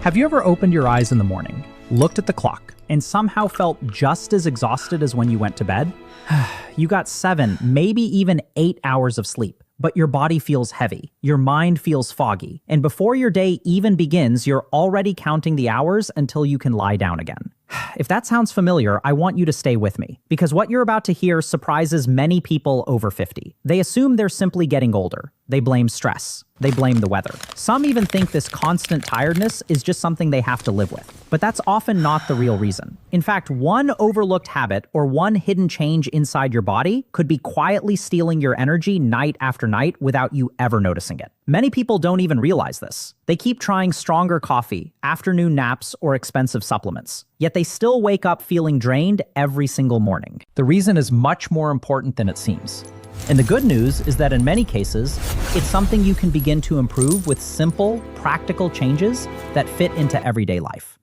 Have you ever opened your eyes in the morning, looked at the clock, and somehow felt just as exhausted as when you went to bed? You got 7, maybe even 8 hours of sleep, but your body feels heavy, your mind feels foggy, and before your day even begins, you're already counting the hours until you can lie down again. If that sounds familiar, I want you to stay with me, because what you're about to hear surprises many people over 50. They assume they're simply getting older. They blame stress. They blame the weather. Some even think this constant tiredness is just something they have to live with. But that's often not the real reason. In fact, one overlooked habit or one hidden change inside your body could be quietly stealing your energy night after night without you ever noticing it. Many people don't even realize this. They keep trying stronger coffee, afternoon naps, or expensive supplements. Yet they still wake up feeling drained every single morning. The reason is much more important than it seems. And the good news is that in many cases, it's something you can begin to improve with simple, practical changes that fit into everyday life.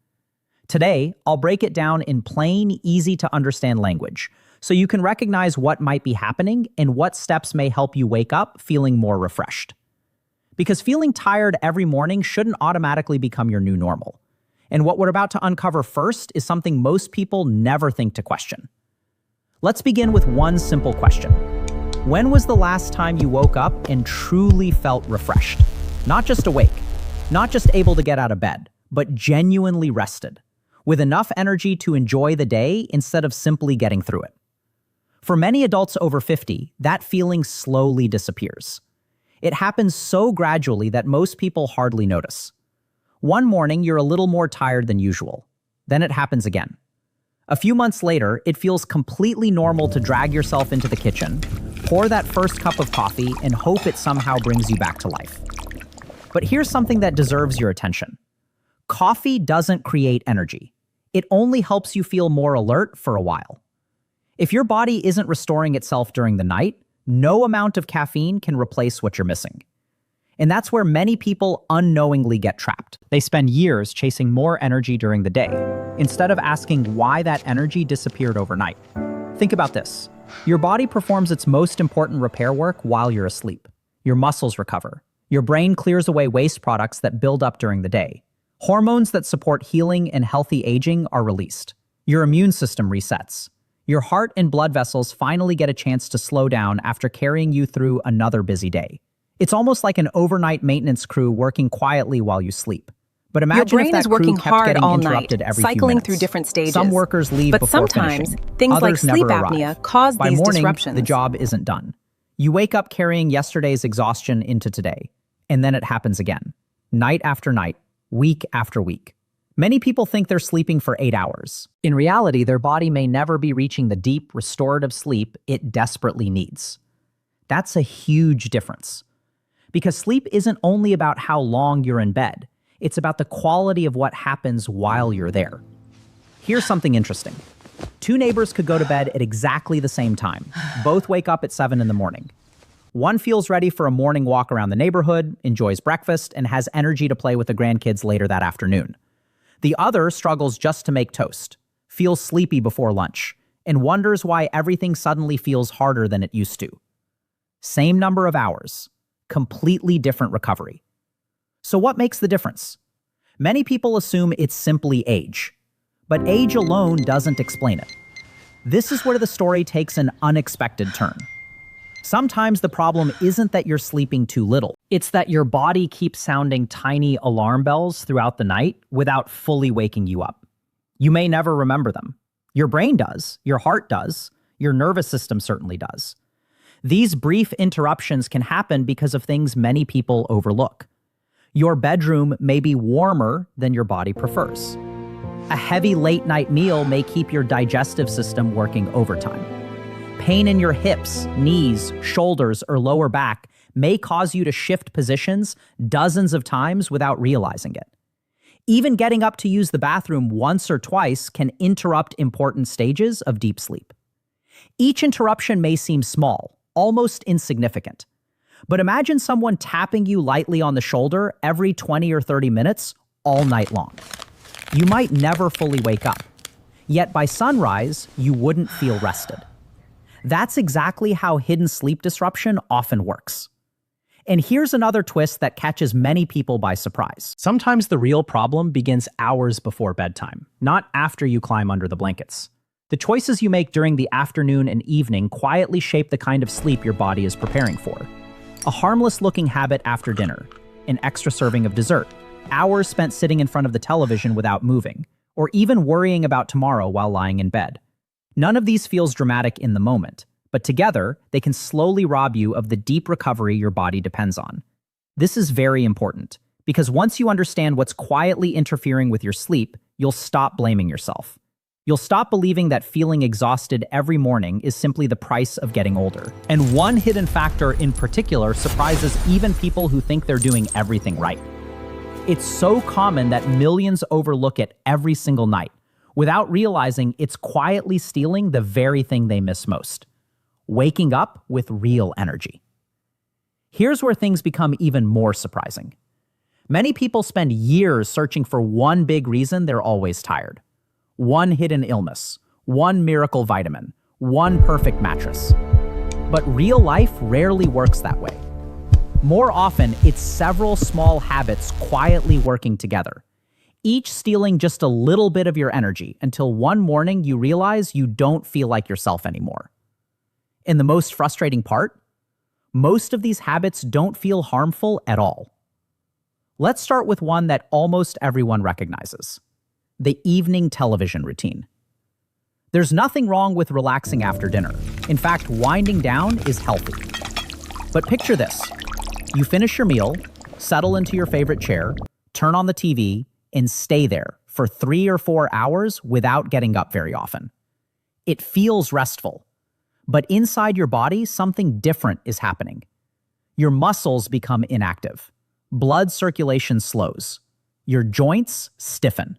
Today, I'll break it down in plain, easy-to-understand language, so you can recognize what might be happening and what steps may help you wake up feeling more refreshed. Because feeling tired every morning shouldn't automatically become your new normal. And what we're about to uncover first is something most people never think to question. Let's begin with one simple question. When was the last time you woke up and truly felt refreshed? Not just awake, not just able to get out of bed, but genuinely rested, with enough energy to enjoy the day instead of simply getting through it. For many adults over 50, that feeling slowly disappears. It happens so gradually that most people hardly notice. One morning, you're a little more tired than usual. Then it happens again. A few months later, it feels completely normal to drag yourself into the kitchen, pour that first cup of coffee, and hope it somehow brings you back to life. But here's something that deserves your attention. Coffee doesn't create energy. It only helps you feel more alert for a while. If your body isn't restoring itself during the night, no amount of caffeine can replace what you're missing. And that's where many people unknowingly get trapped. They spend years chasing more energy during the day, instead of asking why that energy disappeared overnight. Think about this. Your body performs its most important repair work while you're asleep. Your muscles recover. Your brain clears away waste products that build up during the day. Hormones that support healing and healthy aging are released. Your immune system resets. Your heart and blood vessels finally get a chance to slow down after carrying you through another busy day. It's almost like an overnight maintenance crew working quietly while you sleep. But imagine if that crew kept getting interrupted every few minutes. Cycling through different stages. Some workers leave before sometimes, finishing. Things like Others sleep never apnea arrive. cause By these morning, disruptions. the job isn't done. You wake up carrying yesterday's exhaustion into today, and then it happens again. Night after night, week after week. Many people think they're sleeping for 8 hours. In reality, their body may never be reaching the deep, restorative sleep it desperately needs. That's a huge difference. Because sleep isn't only about how long you're in bed, it's about the quality of what happens while you're there. Here's something interesting. 2 neighbors could go to bed at exactly the same time. Both wake up at 7 in the morning. One feels ready for a morning walk around the neighborhood, enjoys breakfast, and has energy to play with the grandkids later that afternoon. The other struggles just to make toast, feels sleepy before lunch, and wonders why everything suddenly feels harder than it used to. Same number of hours, completely different recovery. So what makes the difference? Many people assume it's simply age, but age alone doesn't explain it. This is where the story takes an unexpected turn. Sometimes the problem isn't that you're sleeping too little. It's that your body keeps sounding tiny alarm bells throughout the night without fully waking you up. You may never remember them. Your brain does, your heart does, your nervous system certainly does. These brief interruptions can happen because of things many people overlook. Your bedroom may be warmer than your body prefers. A heavy late-night meal may keep your digestive system working overtime. Pain in your hips, knees, shoulders, or lower back may cause you to shift positions dozens of times without realizing it. Even getting up to use the bathroom once or twice can interrupt important stages of deep sleep. Each interruption may seem small, almost insignificant. But imagine someone tapping you lightly on the shoulder every 20 or 30 minutes all night long. You might never fully wake up, yet by sunrise, you wouldn't feel rested. That's exactly how hidden sleep disruption often works. And here's another twist that catches many people by surprise. Sometimes the real problem begins hours before bedtime, not after you climb under the blankets. The choices you make during the afternoon and evening quietly shape the kind of sleep your body is preparing for. A harmless-looking habit after dinner, an extra serving of dessert, hours spent sitting in front of the television without moving, or even worrying about tomorrow while lying in bed. None of these feels dramatic in the moment, but together, they can slowly rob you of the deep recovery your body depends on. This is very important, because once you understand what's quietly interfering with your sleep, you'll stop blaming yourself. You'll stop believing that feeling exhausted every morning is simply the price of getting older. And one hidden factor in particular surprises even people who think they're doing everything right. It's so common that millions overlook it every single night, without realizing it's quietly stealing the very thing they miss most: waking up with real energy. Here's where things become even more surprising. Many people spend years searching for one big reason they're always tired. One hidden illness, one miracle vitamin, one perfect mattress. But real life rarely works that way. More often, it's several small habits quietly working together, each stealing just a little bit of your energy until one morning you realize you don't feel like yourself anymore. And the most frustrating part? Most of these habits don't feel harmful at all. Let's start with one that almost everyone recognizes: the evening television routine. There's nothing wrong with relaxing after dinner. In fact, winding down is healthy. But picture this. You finish your meal, settle into your favorite chair, turn on the TV, and stay there for 3 or 4 hours without getting up very often. It feels restful. But inside your body, something different is happening. Your muscles become inactive. Blood circulation slows. Your joints stiffen.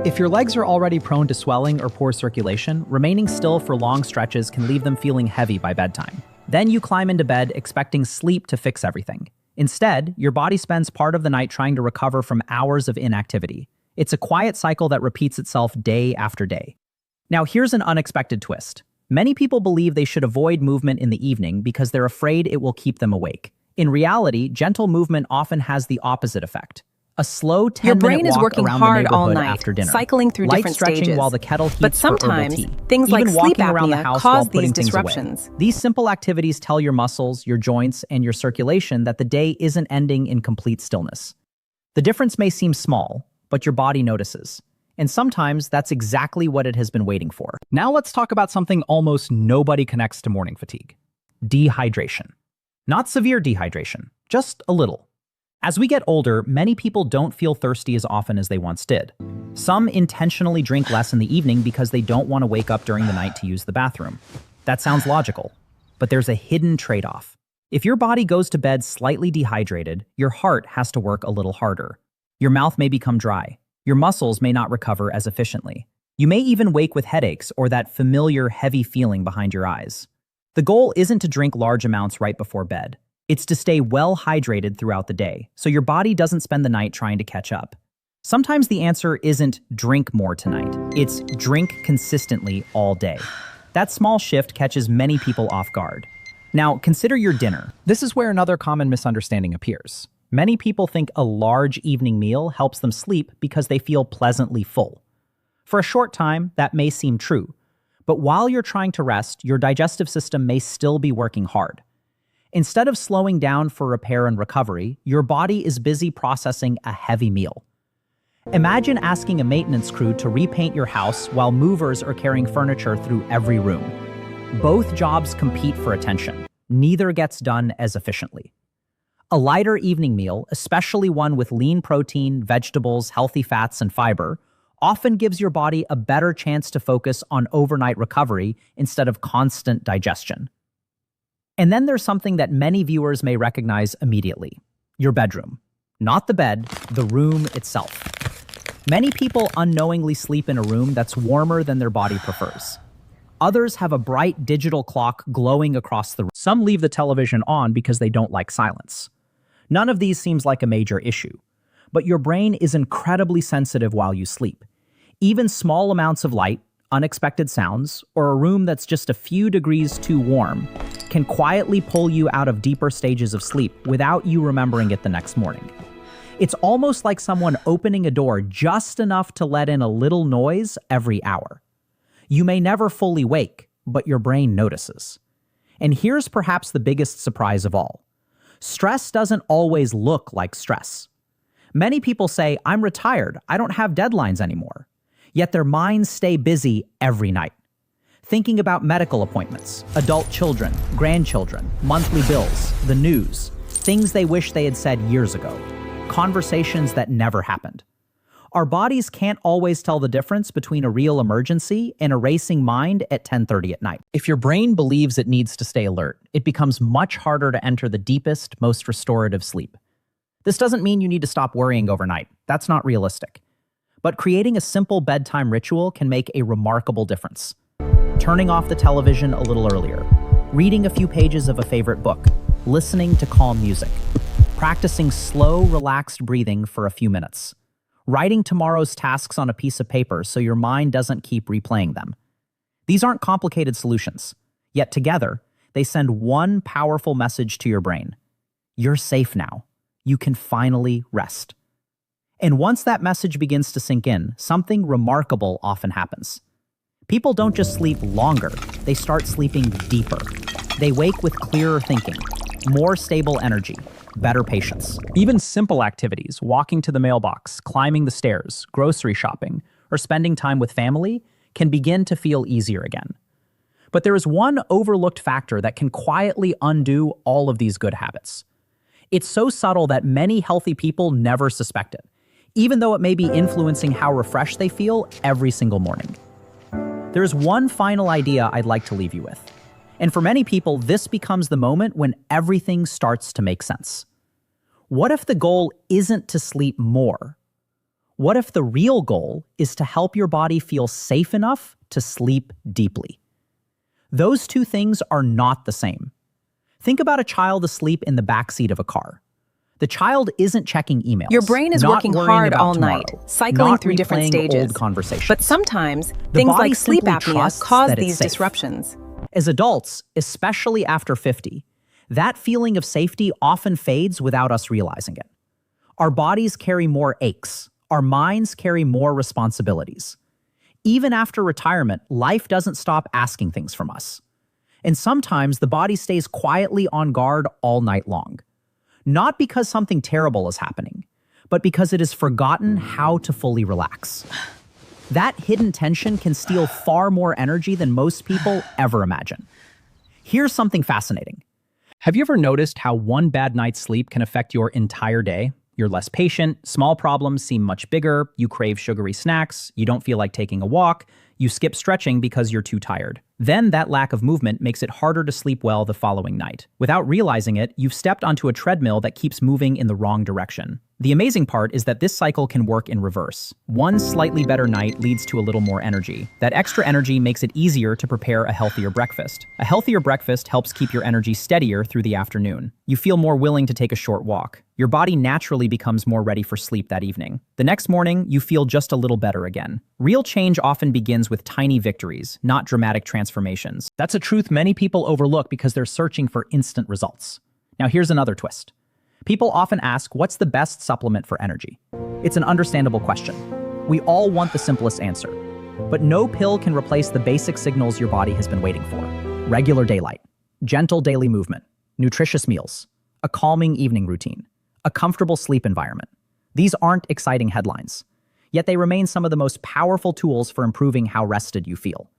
If your legs are already prone to swelling or poor circulation, remaining still for long stretches can leave them feeling heavy by bedtime. Then you climb into bed expecting sleep to fix everything. Instead, your body spends part of the night trying to recover from hours of inactivity. It's a quiet cycle that repeats itself day after day. Now here's an unexpected twist. Many people believe they should avoid movement in the evening because they're afraid it will keep them awake. In reality, gentle movement often has the opposite effect. A slow 10-minute Your brain is walk working around the hard all neighborhood night, after dinner. cycling through Light different stretching stages. while the kettle heats But for herbal sometimes, tea. things like Even sleep walking around the apnea house cause while putting these things away. disruptions. These simple activities tell your muscles, your joints, and your circulation that the day isn't ending in complete stillness. The difference may seem small, but your body notices. And sometimes that's exactly what it has been waiting for. Now let's talk about something almost nobody connects to morning fatigue: dehydration. Not severe dehydration, just a little. As we get older, many people don't feel thirsty as often as they once did. Some intentionally drink less in the evening because they don't want to wake up during the night to use the bathroom. That sounds logical, but there's a hidden trade-off. If your body goes to bed slightly dehydrated, your heart has to work a little harder. Your mouth may become dry. Your muscles may not recover as efficiently. You may even wake with headaches or that familiar heavy feeling behind your eyes. The goal isn't to drink large amounts right before bed. It's to stay well hydrated throughout the day, so your body doesn't spend the night trying to catch up. Sometimes the answer isn't drink more tonight. It's drink consistently all day. That small shift catches many people off guard. Now, consider your dinner. This is where another common misunderstanding appears. Many people think a large evening meal helps them sleep because they feel pleasantly full. For a short time, that may seem true. But while you're trying to rest, your digestive system may still be working hard. Instead of slowing down for repair and recovery, your body is busy processing a heavy meal. Imagine asking a maintenance crew to repaint your house while movers are carrying furniture through every room. Both jobs compete for attention. Neither gets done as efficiently. A lighter evening meal, especially one with lean protein, vegetables, healthy fats, and fiber, often gives your body a better chance to focus on overnight recovery instead of constant digestion. And then there's something that many viewers may recognize immediately: your bedroom. Not the bed, the room itself. Many people unknowingly sleep in a room that's warmer than their body prefers. Others have a bright digital clock glowing across the room. Some leave the television on because they don't like silence. None of these seems like a major issue, but your brain is incredibly sensitive while you sleep. Even small amounts of light, unexpected sounds, or a room that's just a few degrees too warm can quietly pull you out of deeper stages of sleep without you remembering it the next morning. It's almost like someone opening a door just enough to let in a little noise every hour. You may never fully wake, but your brain notices. And here's perhaps the biggest surprise of all. Stress doesn't always look like stress. Many people say, "I'm retired, I don't have deadlines anymore." Yet their minds stay busy every night. Thinking about medical appointments, adult children, grandchildren, monthly bills, the news, things they wish they had said years ago, conversations that never happened. Our bodies can't always tell the difference between a real emergency and a racing mind at 10:30 at night. If your brain believes it needs to stay alert, it becomes much harder to enter the deepest, most restorative sleep. This doesn't mean you need to stop worrying overnight. That's not realistic. But creating a simple bedtime ritual can make a remarkable difference. Turning off the television a little earlier, reading a few pages of a favorite book, listening to calm music, practicing slow, relaxed breathing for a few minutes, writing tomorrow's tasks on a piece of paper so your mind doesn't keep replaying them. These aren't complicated solutions, yet together, they send one powerful message to your brain. You're safe now. You can finally rest. And once that message begins to sink in, something remarkable often happens. People don't just sleep longer, they start sleeping deeper. They wake with clearer thinking, more stable energy, better patience. Even simple activities, walking to the mailbox, climbing the stairs, grocery shopping, or spending time with family, can begin to feel easier again. But there is one overlooked factor that can quietly undo all of these good habits. It's so subtle that many healthy people never suspect it, even though it may be influencing how refreshed they feel every single morning. There's one final idea I'd like to leave you with. And for many people, this becomes the moment when everything starts to make sense. What if the goal isn't to sleep more? What if the real goal is to help your body feel safe enough to sleep deeply? Those two things are not the same. Think about a child asleep in the backseat of a car. The child isn't checking emails. Your brain is working hard all night, cycling through different stages. Old conversations. But sometimes, things like sleep apnea cause these disruptions. As adults, especially after 50, that feeling of safety often fades without us realizing it. Our bodies carry more aches. Our minds carry more responsibilities. Even after retirement, life doesn't stop asking things from us. And sometimes the body stays quietly on guard all night long. Not because something terrible is happening, but because it has forgotten how to fully relax. That hidden tension can steal far more energy than most people ever imagine. Here's something fascinating. Have you ever noticed how one bad night's sleep can affect your entire day? You're less patient, small problems seem much bigger, you crave sugary snacks, you don't feel like taking a walk, you skip stretching because you're too tired. Then that lack of movement makes it harder to sleep well the following night. Without realizing it, you've stepped onto a treadmill that keeps moving in the wrong direction. The amazing part is that this cycle can work in reverse. One slightly better night leads to a little more energy. That extra energy makes it easier to prepare a healthier breakfast. A healthier breakfast helps keep your energy steadier through the afternoon. You feel more willing to take a short walk. Your body naturally becomes more ready for sleep that evening. The next morning, you feel just a little better again. Real change often begins with tiny victories, not dramatic transformations. That's a truth many people overlook because they're searching for instant results. Now here's another twist. People often ask, what's the best supplement for energy? It's an understandable question. We all want the simplest answer. But no pill can replace the basic signals your body has been waiting for. Regular daylight, gentle daily movement, nutritious meals, a calming evening routine, a comfortable sleep environment. These aren't exciting headlines, yet they remain some of the most powerful tools for improving how rested you feel.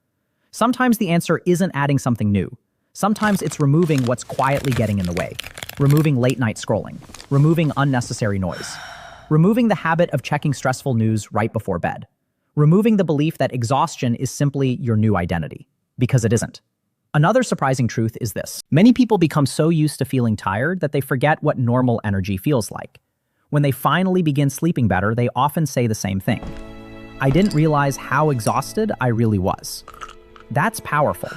Sometimes the answer isn't adding something new. Sometimes it's removing what's quietly getting in the way. Removing late-night scrolling. Removing unnecessary noise. Removing the habit of checking stressful news right before bed. Removing the belief that exhaustion is simply your new identity. Because it isn't. Another surprising truth is this. Many people become so used to feeling tired that they forget what normal energy feels like. When they finally begin sleeping better, they often say the same thing. I didn't realize how exhausted I really was. That's powerful.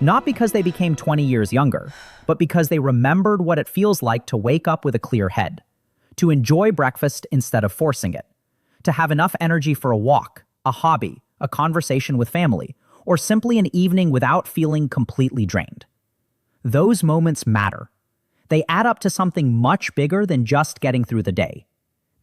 Not because they became 20 years younger, but because they remembered what it feels like to wake up with a clear head, to enjoy breakfast instead of forcing it, to have enough energy for a walk, a hobby, a conversation with family, or simply an evening without feeling completely drained. Those moments matter. They add up to something much bigger than just getting through the day.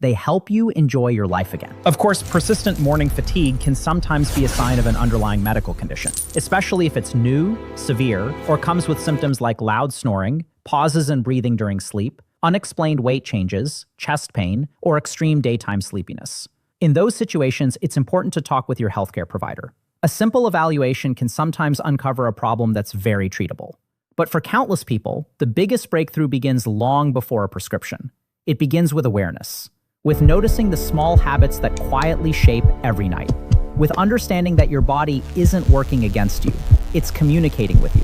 They help you enjoy your life again. Of course, persistent morning fatigue can sometimes be a sign of an underlying medical condition, especially if it's new, severe, or comes with symptoms like loud snoring, pauses in breathing during sleep, unexplained weight changes, chest pain, or extreme daytime sleepiness. In those situations, it's important to talk with your healthcare provider. A simple evaluation can sometimes uncover a problem that's very treatable. But for countless people, the biggest breakthrough begins long before a prescription. It begins with awareness, with noticing the small habits that quietly shape every night, with understanding that your body isn't working against you, it's communicating with you.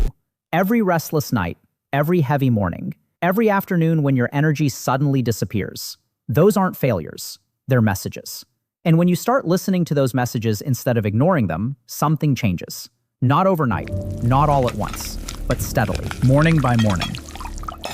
Every restless night, every heavy morning, every afternoon when your energy suddenly disappears, those aren't failures, they're messages. And when you start listening to those messages instead of ignoring them, something changes. Not overnight, not all at once, but steadily, morning by morning.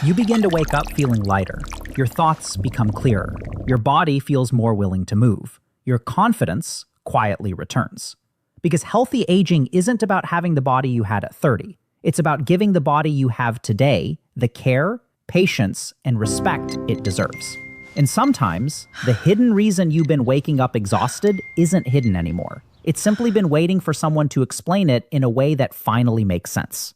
You begin to wake up feeling lighter. Your thoughts become clearer. Your body feels more willing to move. Your confidence quietly returns. Because healthy aging isn't about having the body you had at 30. It's about giving the body you have today the care, patience, and respect it deserves. And sometimes, the hidden reason you've been waking up exhausted isn't hidden anymore. It's simply been waiting for someone to explain it in a way that finally makes sense.